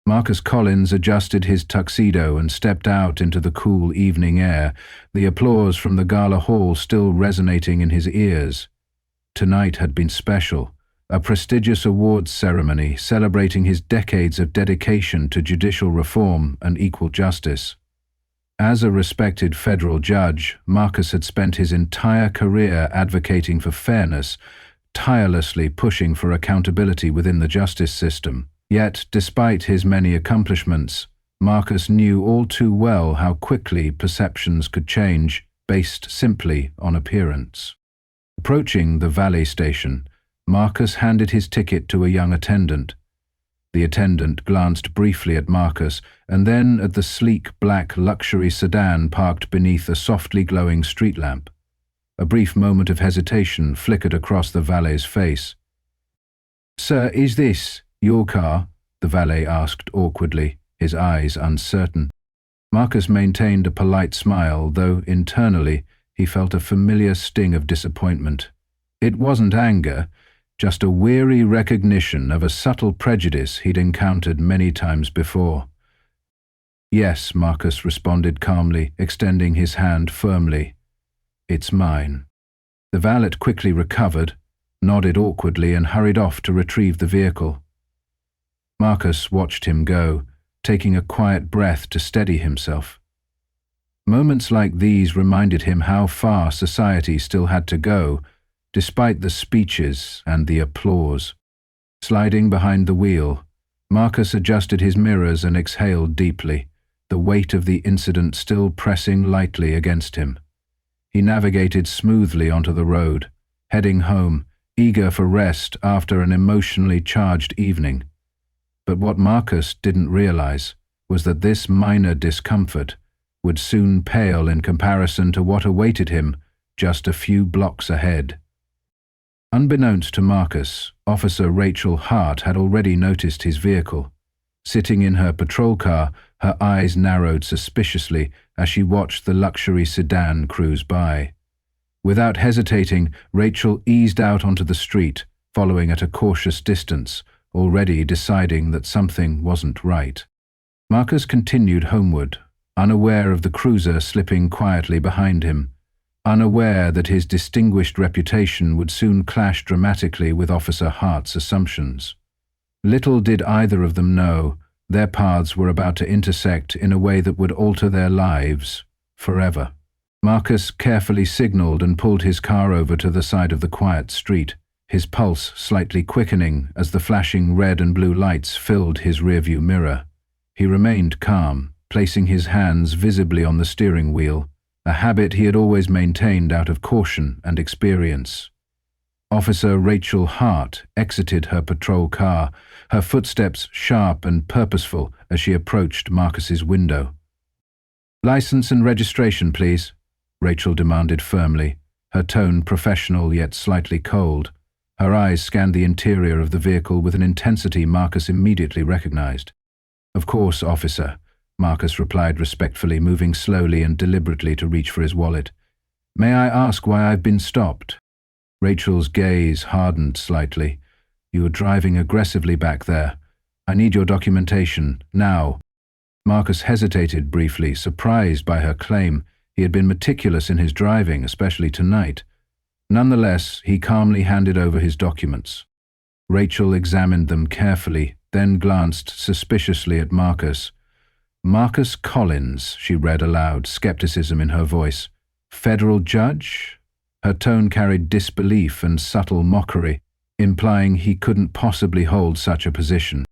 Marcus Collins adjusted his tuxedo and stepped out into the cool evening air, the applause from the gala hall still resonating in his ears. Tonight had been special, a prestigious awards ceremony celebrating his decades of dedication to judicial reform and equal justice. As a respected federal judge, Marcus had spent his entire career advocating for fairness, tirelessly pushing for accountability within the justice system. Yet, despite his many accomplishments, Marcus knew all too well how quickly perceptions could change based simply on appearance. Approaching the valet station, Marcus handed his ticket to a young attendant. The attendant glanced briefly at Marcus and then at the sleek black luxury sedan parked beneath a softly glowing street lamp. A brief moment of hesitation flickered across the valet's face. "Sir, is this your car?" the valet asked awkwardly, his eyes uncertain. Marcus maintained a polite smile, though internally he felt a familiar sting of disappointment. It wasn't anger, just a weary recognition of a subtle prejudice he'd encountered many times before. "Yes," Marcus responded calmly, extending his hand firmly. "It's mine." The valet quickly recovered, nodded awkwardly and hurried off to retrieve the vehicle. Marcus watched him go, taking a quiet breath to steady himself. Moments like these reminded him how far society still had to go, despite the speeches and the applause. Sliding behind the wheel, Marcus adjusted his mirrors and exhaled deeply, the weight of the incident still pressing lightly against him. He navigated smoothly onto the road, heading home, eager for rest after an emotionally charged evening. But what Marcus didn't realize was that this minor discomfort would soon pale in comparison to what awaited him just a few blocks ahead. Unbeknownst to Marcus, Officer Rachel Hart had already noticed his vehicle. Sitting in her patrol car, her eyes narrowed suspiciously as she watched the luxury sedan cruise by. Without hesitating, Rachel eased out onto the street, following at a cautious distance, already deciding that something wasn't right. Marcus continued homeward, unaware of the cruiser slipping quietly behind him, unaware that his distinguished reputation would soon clash dramatically with Officer Hart's assumptions. Little did either of them know their paths were about to intersect in a way that would alter their lives forever. Marcus carefully signaled and pulled his car over to the side of the quiet street, his pulse slightly quickening as the flashing red and blue lights filled his rearview mirror. He remained calm, placing his hands visibly on the steering wheel, a habit he had always maintained out of caution and experience. Officer Rachel Hart exited her patrol car, her footsteps sharp and purposeful as she approached Marcus's window. "License and registration, please," Rachel demanded firmly, her tone professional yet slightly cold. Her eyes scanned the interior of the vehicle with an intensity Marcus immediately recognized. "Of course, officer," Marcus replied respectfully, moving slowly and deliberately to reach for his wallet. "May I ask why I've been stopped?" Rachel's gaze hardened slightly. "You were driving aggressively back there. I need your documentation, now." Marcus hesitated briefly, surprised by her claim. He had been meticulous in his driving, especially tonight. Nonetheless, he calmly handed over his documents. Rachel examined them carefully, then glanced suspiciously at Marcus. "Marcus Collins," she read aloud, skepticism in her voice. "Federal judge?" Her tone carried disbelief and subtle mockery, implying he couldn't possibly hold such a position.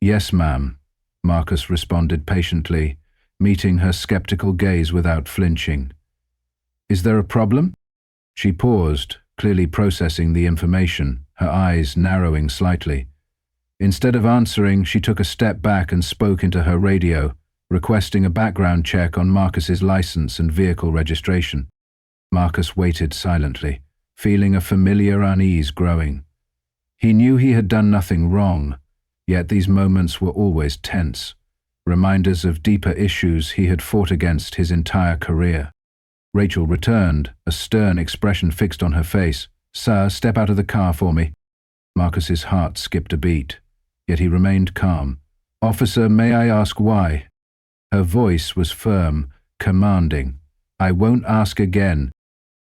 "Yes, ma'am," Marcus responded patiently, meeting her skeptical gaze without flinching. "Is there a problem?" She paused, clearly processing the information, her eyes narrowing slightly. Instead of answering, she took a step back and spoke into her radio, requesting a background check on Marcus's license and vehicle registration. Marcus waited silently, feeling a familiar unease growing. He knew he had done nothing wrong, yet these moments were always tense, reminders of deeper issues he had fought against his entire career. Rachel returned, a stern expression fixed on her face. "Sir, step out of the car for me." Marcus's heart skipped a beat, yet he remained calm, "Officer, may I ask why?" Her voice was firm, commanding. "I won't ask again."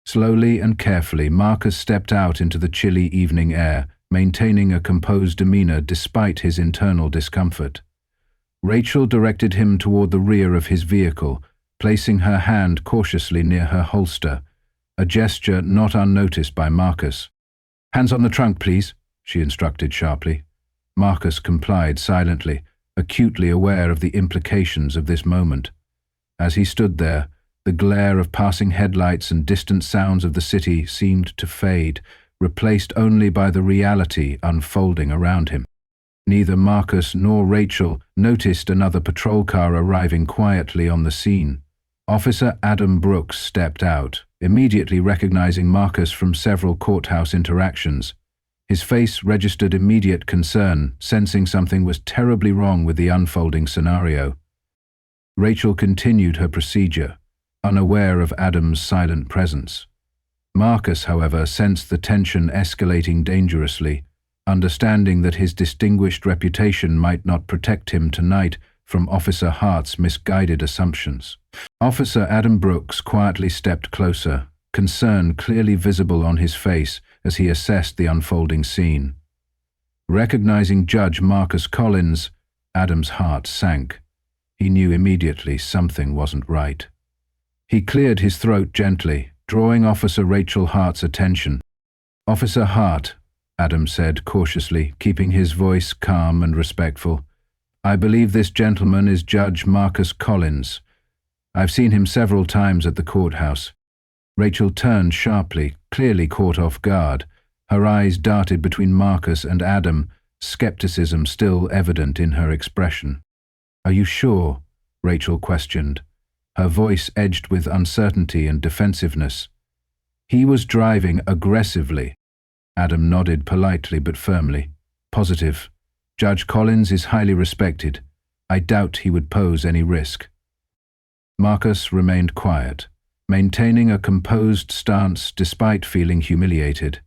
Slowly and carefully, Marcus stepped out into the chilly evening air, maintaining a composed demeanor despite his internal discomfort. Rachel directed him toward the rear of his vehicle, placing her hand cautiously near her holster, a gesture not unnoticed by Marcus. "Hands on the trunk, please," she instructed sharply. Marcus complied silently, acutely aware of the implications of this moment. As he stood there, the glare of passing headlights and distant sounds of the city seemed to fade, replaced only by the reality unfolding around him. Neither Marcus nor Rachel noticed another patrol car arriving quietly on the scene. Officer Adam Brooks stepped out, immediately recognizing Marcus from several courthouse interactions. His face registered immediate concern, sensing something was terribly wrong with the unfolding scenario. Rachel continued her procedure, unaware of Adam's silent presence. Marcus, however, sensed the tension escalating dangerously, understanding that his distinguished reputation might not protect him tonight from Officer Hart's misguided assumptions. Officer Adam Brooks quietly stepped closer, concern clearly visible on his face as he assessed the unfolding scene. Recognizing Judge Marcus Collins, Adam's heart sank. He knew immediately something wasn't right. He cleared his throat gently, drawing Officer Rachel Hart's attention. "Officer Hart," Adam said cautiously, keeping his voice calm and respectful, "I believe this gentleman is Judge Marcus Collins. I've seen him several times at the courthouse." Rachel turned sharply, clearly caught off guard. Her eyes darted between Marcus and Adam, skepticism still evident in her expression. "Are you sure?" Rachel questioned, her voice edged with uncertainty and defensiveness. "He was driving aggressively." Adam nodded politely but firmly. "Positive. Judge Collins is highly respected. I doubt he would pose any risk." Marcus remained quiet, maintaining a composed stance despite feeling humiliated.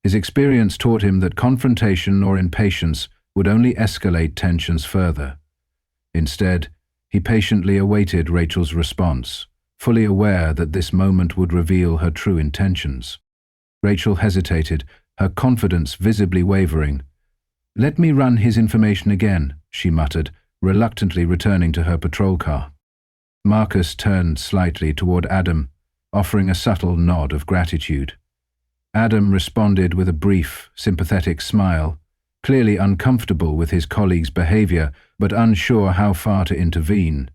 His experience taught him that confrontation or impatience would only escalate tensions further. Instead, he patiently awaited Rachel's response, fully aware that this moment would reveal her true intentions. Rachel hesitated, her confidence visibly wavering. "Let me run his information again," she muttered, reluctantly returning to her patrol car. Marcus turned slightly toward Adam, offering a subtle nod of gratitude. Adam responded with a brief, sympathetic smile, clearly uncomfortable with his colleague's behavior, but unsure how far to intervene.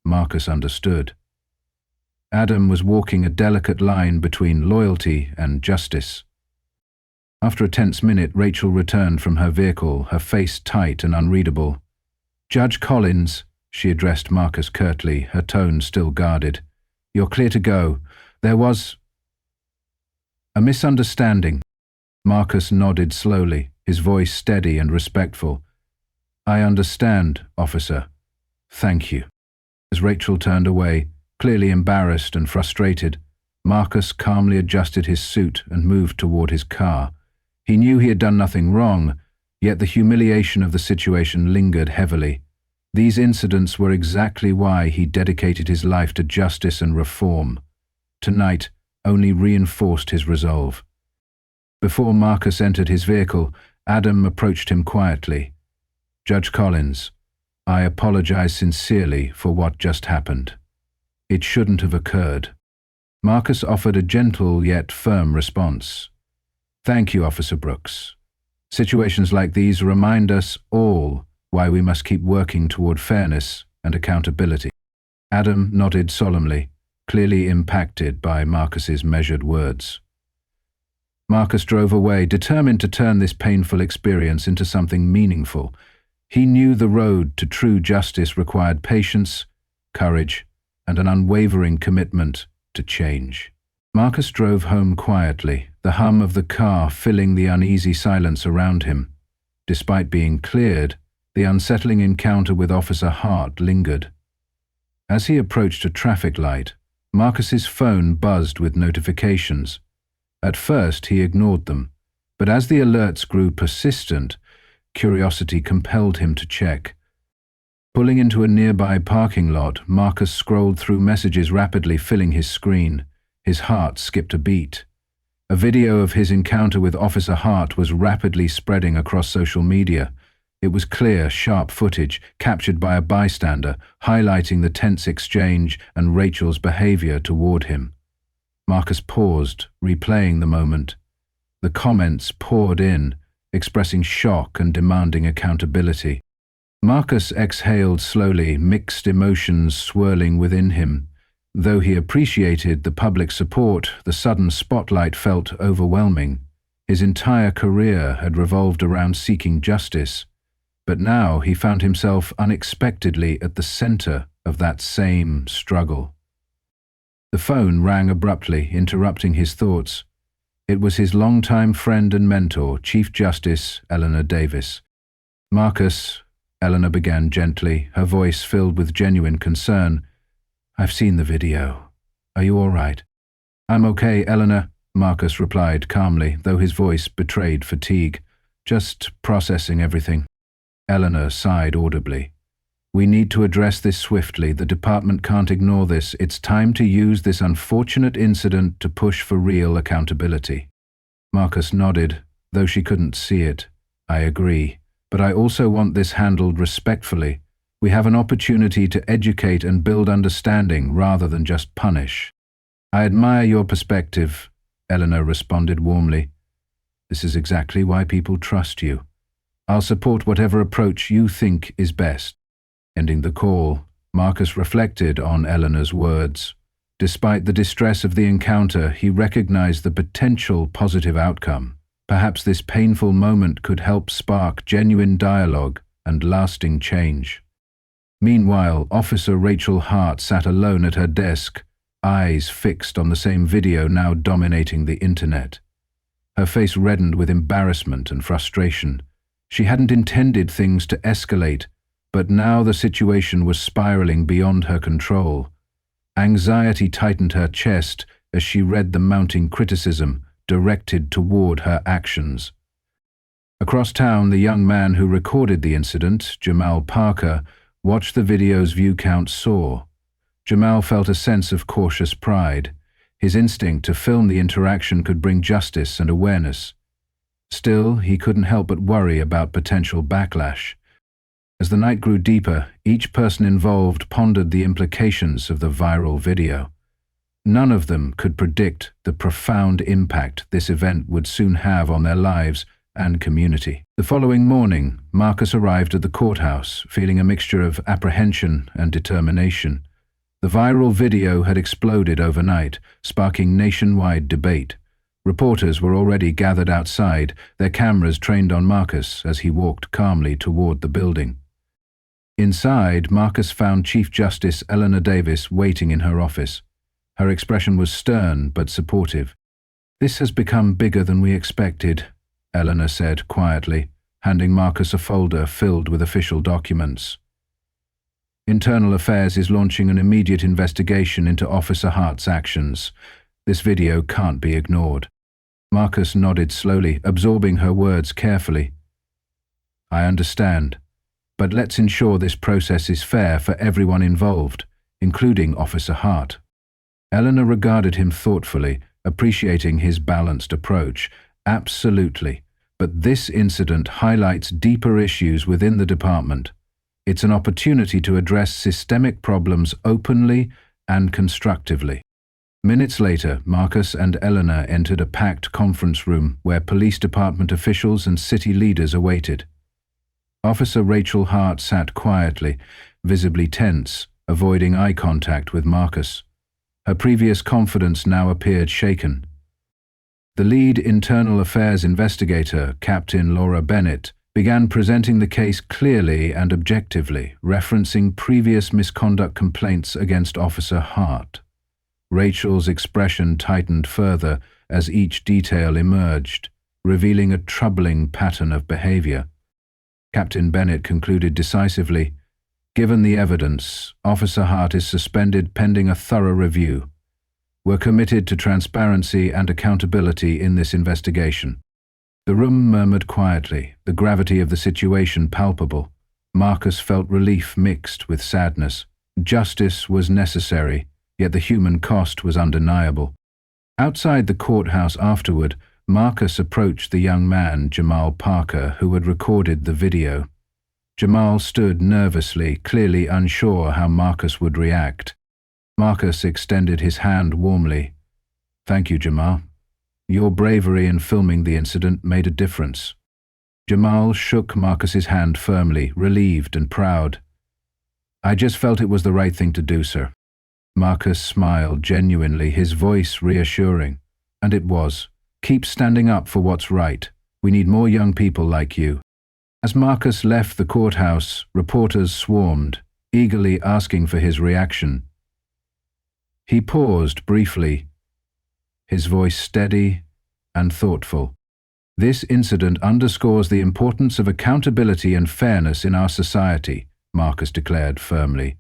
Marcus understood. Adam was walking a delicate line between loyalty and justice. After a tense minute, Rachel returned from her vehicle, her face tight and unreadable. "Judge Collins," she addressed Marcus curtly, her tone still guarded. "You're clear to go. There was a misunderstanding." Marcus nodded slowly, his voice steady and respectful. "I understand, officer. Thank you." As Rachel turned away, clearly embarrassed and frustrated, Marcus calmly adjusted his suit and moved toward his car. He knew he had done nothing wrong, yet the humiliation of the situation lingered heavily. These incidents were exactly why he dedicated his life to justice and reform. Tonight only reinforced his resolve. Before Marcus entered his vehicle, Adam approached him quietly. "Judge Collins, I apologize sincerely for what just happened. It shouldn't have occurred." Marcus offered a gentle yet firm response. "Thank you, Officer Brooks. Situations like these remind us all why we must keep working toward fairness and accountability." Adam nodded solemnly, clearly impacted by Marcus's measured words. Marcus drove away, determined to turn this painful experience into something meaningful. He knew the road to true justice required patience, courage, and an unwavering commitment to change. Marcus drove home quietly, the hum of the car filling the uneasy silence around him. Despite being cleared, the unsettling encounter with Officer Hart lingered. As he approached a traffic light, Marcus's phone buzzed with notifications. At first he ignored them, but as the alerts grew persistent, curiosity compelled him to check. Pulling into a nearby parking lot, Marcus scrolled through messages rapidly, filling his screen. His heart skipped a beat. A video of his encounter with Officer Hart was rapidly spreading across social media. It was clear, sharp footage, captured by a bystander, highlighting the tense exchange and Rachel's behavior toward him. Marcus paused, replaying the moment. The comments poured in, expressing shock and demanding accountability. Marcus exhaled slowly, mixed emotions swirling within him. Though he appreciated the public support, the sudden spotlight felt overwhelming. His entire career had revolved around seeking justice, but now he found himself unexpectedly at the center of that same struggle. The phone rang abruptly, interrupting his thoughts. It was his longtime friend and mentor, Chief Justice Eleanor Davis. "Marcus," Eleanor began gently, her voice filled with genuine concern. "I've seen the video. Are you all right?" "I'm okay, Eleanor," Marcus replied calmly, though his voice betrayed fatigue. "Just processing everything." Eleanor sighed audibly. "We need to address this swiftly. The department can't ignore this. It's time to use this unfortunate incident to push for real accountability." Marcus nodded, though she couldn't see it. "I agree, but I also want this handled respectfully. We have an opportunity to educate and build understanding rather than just punish." "I admire your perspective," Eleanor responded warmly. "This is exactly why people trust you. I'll support whatever approach you think is best." Ending the call, Marcus reflected on Eleanor's words. Despite the distress of the encounter, he recognized the potential positive outcome. Perhaps this painful moment could help spark genuine dialogue and lasting change. Meanwhile, Officer Rachel Hart sat alone at her desk, eyes fixed on the same video now dominating the internet. Her face reddened with embarrassment and frustration. She hadn't intended things to escalate, but now the situation was spiraling beyond her control. Anxiety tightened her chest as she read the mounting criticism directed toward her actions. Across town, the young man who recorded the incident, Jamal Parker, watched the video's view count soar. Jamal felt a sense of cautious pride. His instinct to film the interaction could bring justice and awareness. Still, he couldn't help but worry about potential backlash. As the night grew deeper, each person involved pondered the implications of the viral video. None of them could predict the profound impact this event would soon have on their lives and community. The following morning, Marcus arrived at the courthouse, feeling a mixture of apprehension and determination. The viral video had exploded overnight, sparking nationwide debate. Reporters were already gathered outside, their cameras trained on Marcus as he walked calmly toward the building. Inside, Marcus found Chief Justice Eleanor Davis waiting in her office. Her expression was stern but supportive. "This has become bigger than we expected," Eleanor said quietly, handing Marcus a folder filled with official documents. "Internal Affairs is launching an immediate investigation into Officer Hart's actions. This video can't be ignored." Marcus nodded slowly, absorbing her words carefully. "I understand. But let's ensure this process is fair for everyone involved, including Officer Hart." Eleanor regarded him thoughtfully, appreciating his balanced approach. "Absolutely. But this incident highlights deeper issues within the department. It's an opportunity to address systemic problems openly and constructively." Minutes later, Marcus and Eleanor entered a packed conference room where police department officials and city leaders awaited. Officer Rachel Hart sat quietly, visibly tense, avoiding eye contact with Marcus. Her previous confidence now appeared shaken. The lead internal affairs investigator, Captain Laura Bennett, began presenting the case clearly and objectively, referencing previous misconduct complaints against Officer Hart. Rachel's expression tightened further as each detail emerged, revealing a troubling pattern of behavior. Captain Bennett concluded decisively, "Given the evidence, Officer Hart is suspended pending a thorough review. We're committed to transparency and accountability in this investigation." The room murmured quietly, the gravity of the situation palpable. Marcus felt relief mixed with sadness. Justice was necessary, yet the human cost was undeniable. Outside the courthouse afterward, Marcus approached the young man, Jamal Parker, who had recorded the video. Jamal stood nervously, clearly unsure how Marcus would react. Marcus extended his hand warmly. "Thank you, Jamal. Your bravery in filming the incident made a difference." Jamal shook Marcus's hand firmly, relieved and proud. "I just felt it was the right thing to do, sir." Marcus smiled genuinely, his voice reassuring. "And it was. Keep standing up for what's right. We need more young people like you." As Marcus left the courthouse, reporters swarmed, eagerly asking for his reaction. He paused briefly, his voice steady and thoughtful. "This incident underscores the importance of accountability and fairness in our society," Marcus declared firmly.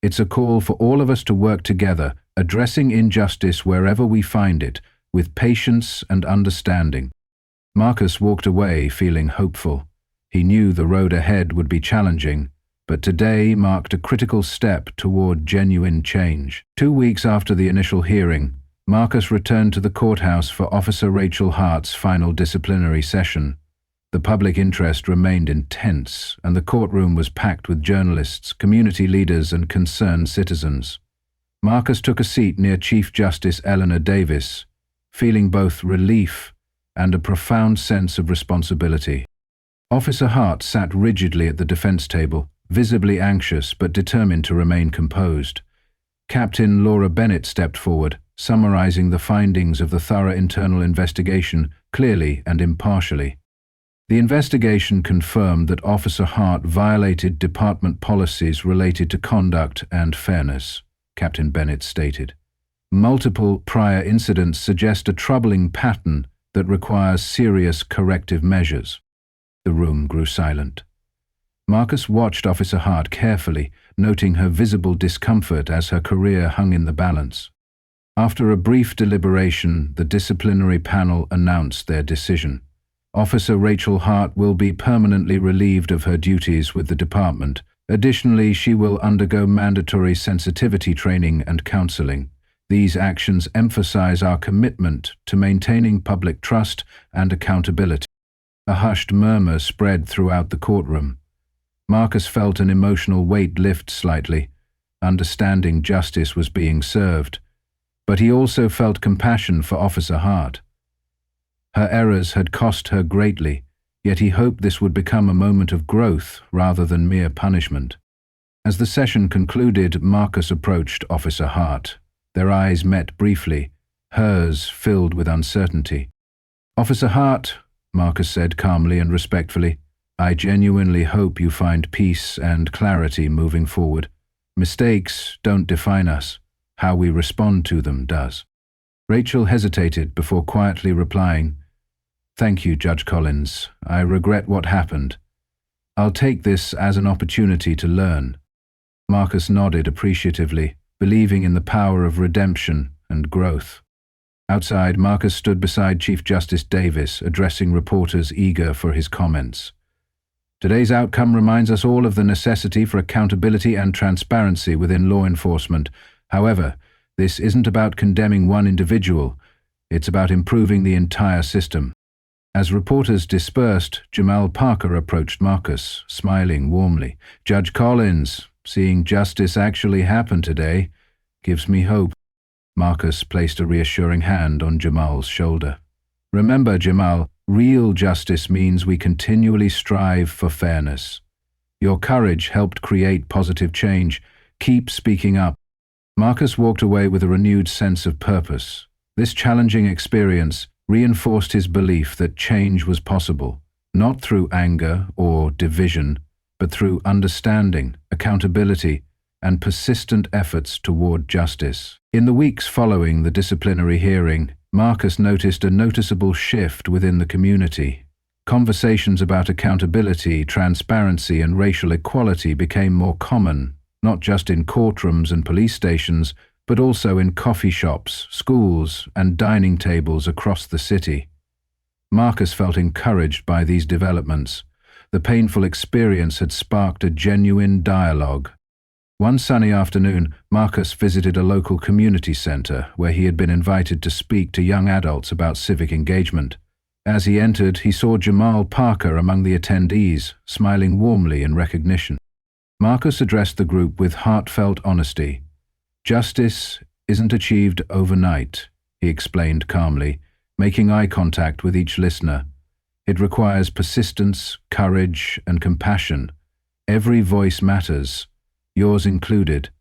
"It's a call for all of us to work together, addressing injustice wherever we find it, with patience and understanding." Marcus walked away feeling hopeful. He knew the road ahead would be challenging, but today marked a critical step toward genuine change. 2 weeks after the initial hearing, Marcus returned to the courthouse for Officer Rachel Hart's final disciplinary session. The public interest remained intense, and the courtroom was packed with journalists, community leaders, and concerned citizens. Marcus took a seat near Chief Justice Eleanor Davis, feeling both relief and a profound sense of responsibility. Officer Hart sat rigidly at the defense table, visibly anxious but determined to remain composed. Captain Laura Bennett stepped forward, summarizing the findings of the thorough internal investigation clearly and impartially. The investigation confirmed that Officer Hart violated department policies related to conduct and fairness, Captain Bennett stated. Multiple prior incidents suggest a troubling pattern that requires serious corrective measures. The room grew silent. Marcus watched Officer Hart carefully, noting her visible discomfort as her career hung in the balance. After a brief deliberation, the disciplinary panel announced their decision. Officer Rachel Hart will be permanently relieved of her duties with the department. Additionally, she will undergo mandatory sensitivity training and counseling. These actions emphasize our commitment to maintaining public trust and accountability. A hushed murmur spread throughout the courtroom. Marcus felt an emotional weight lift slightly, understanding justice was being served. But he also felt compassion for Officer Hart. Her errors had cost her greatly, yet he hoped this would become a moment of growth rather than mere punishment. As the session concluded, Marcus approached Officer Hart. Their eyes met briefly, hers filled with uncertainty. "Officer Hart," Marcus said calmly and respectfully, "I genuinely hope you find peace and clarity moving forward. Mistakes don't define us. How we respond to them does." Rachel hesitated before quietly replying, "Thank you, Judge Collins. I regret what happened. I'll take this as an opportunity to learn." Marcus nodded appreciatively, believing in the power of redemption and growth. Outside, Marcus stood beside Chief Justice Davis, addressing reporters eager for his comments. "Today's outcome reminds us all of the necessity for accountability and transparency within law enforcement. However, this isn't about condemning one individual. It's about improving the entire system." As reporters dispersed, Jamal Parker approached Marcus, smiling warmly. "Judge Collins, seeing justice actually happen today gives me hope." Marcus placed a reassuring hand on Jamal's shoulder. "Remember, Jamal, real justice means we continually strive for fairness. Your courage helped create positive change. Keep speaking up." Marcus walked away with a renewed sense of purpose. This challenging experience reinforced his belief that change was possible, not through anger or division, but through understanding, accountability, and persistent efforts toward justice. In the weeks following the disciplinary hearing, Marcus noticed a noticeable shift within the community. Conversations about accountability, transparency, and racial equality became more common, not just in courtrooms and police stations, but also in coffee shops, schools, and dining tables across the city. Marcus felt encouraged by these developments. The painful experience had sparked a genuine dialogue. One sunny afternoon, Marcus visited a local community center where he had been invited to speak to young adults about civic engagement. As he entered, he saw Jamal Parker among the attendees, smiling warmly in recognition. Marcus addressed the group with heartfelt honesty. "Justice isn't achieved overnight," he explained calmly, making eye contact with each listener. "It requires persistence, courage, and compassion. Every voice matters, yours included.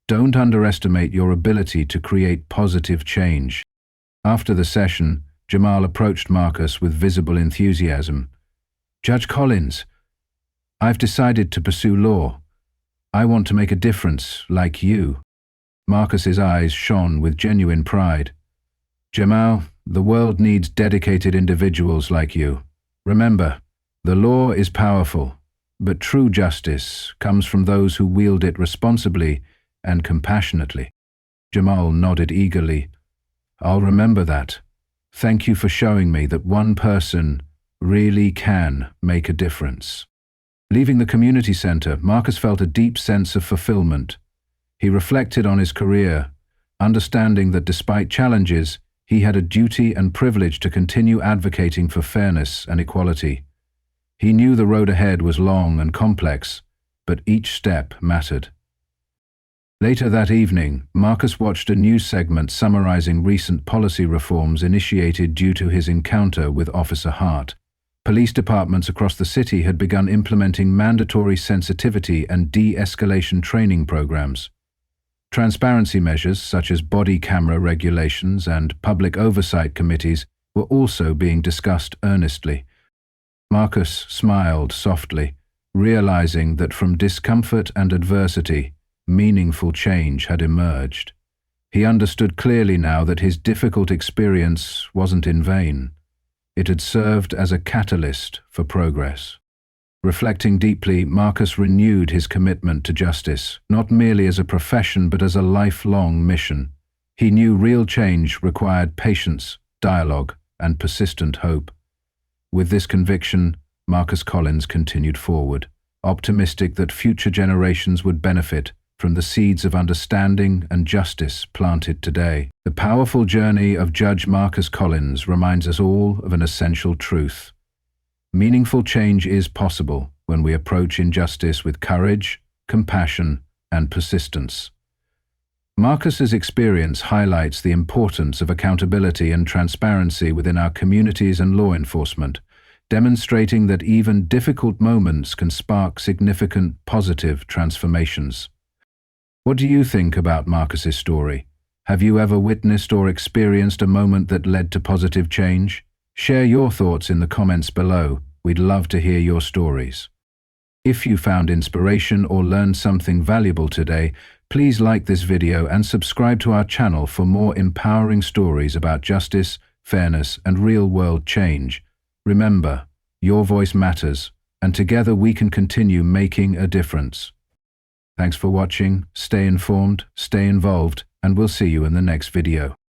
Don't underestimate your ability to create positive change." After the session, Jamal approached Marcus with visible enthusiasm. "Judge Collins, I've decided to pursue law. I want to make a difference, like you." Marcus's eyes shone with genuine pride. "Jamal, the world needs dedicated individuals like you. Remember, the law is powerful, but true justice comes from those who wield it responsibly and compassionately." Jamal nodded eagerly. "I'll remember that. Thank you for showing me that one person really can make a difference." Leaving the community center, Marcus felt a deep sense of fulfillment. He reflected on his career, understanding that despite challenges, he had a duty and privilege to continue advocating for fairness and equality. He knew the road ahead was long and complex, but each step mattered. Later that evening, Marcus watched a news segment summarizing recent policy reforms initiated due to his encounter with Officer Hart. Police departments across the city had begun implementing mandatory sensitivity and de-escalation training programs. Transparency measures such as body camera regulations and public oversight committees were also being discussed earnestly. Marcus smiled softly, realizing that from discomfort and adversity, meaningful change had emerged. He understood clearly now that his difficult experience wasn't in vain. It had served as a catalyst for progress. Reflecting deeply, Marcus renewed his commitment to justice, not merely as a profession but as a lifelong mission. He knew real change required patience, dialogue, and persistent hope. With this conviction, Marcus Collins continued forward, optimistic that future generations would benefit from the seeds of understanding and justice planted today. The powerful journey of Judge Marcus Collins reminds us all of an essential truth. Meaningful change is possible when we approach injustice with courage, compassion, and persistence. Marcus's experience highlights the importance of accountability and transparency within our communities and law enforcement, demonstrating that even difficult moments can spark significant positive transformations. What do you think about Marcus's story? Have you ever witnessed or experienced a moment that led to positive change? Share your thoughts in the comments below. We'd love to hear your stories. If you found inspiration or learned something valuable today, please like this video and subscribe to our channel for more empowering stories about justice, fairness, and real-world change. Remember, your voice matters, and together we can continue making a difference. Thanks for watching, stay informed, stay involved, and we'll see you in the next video.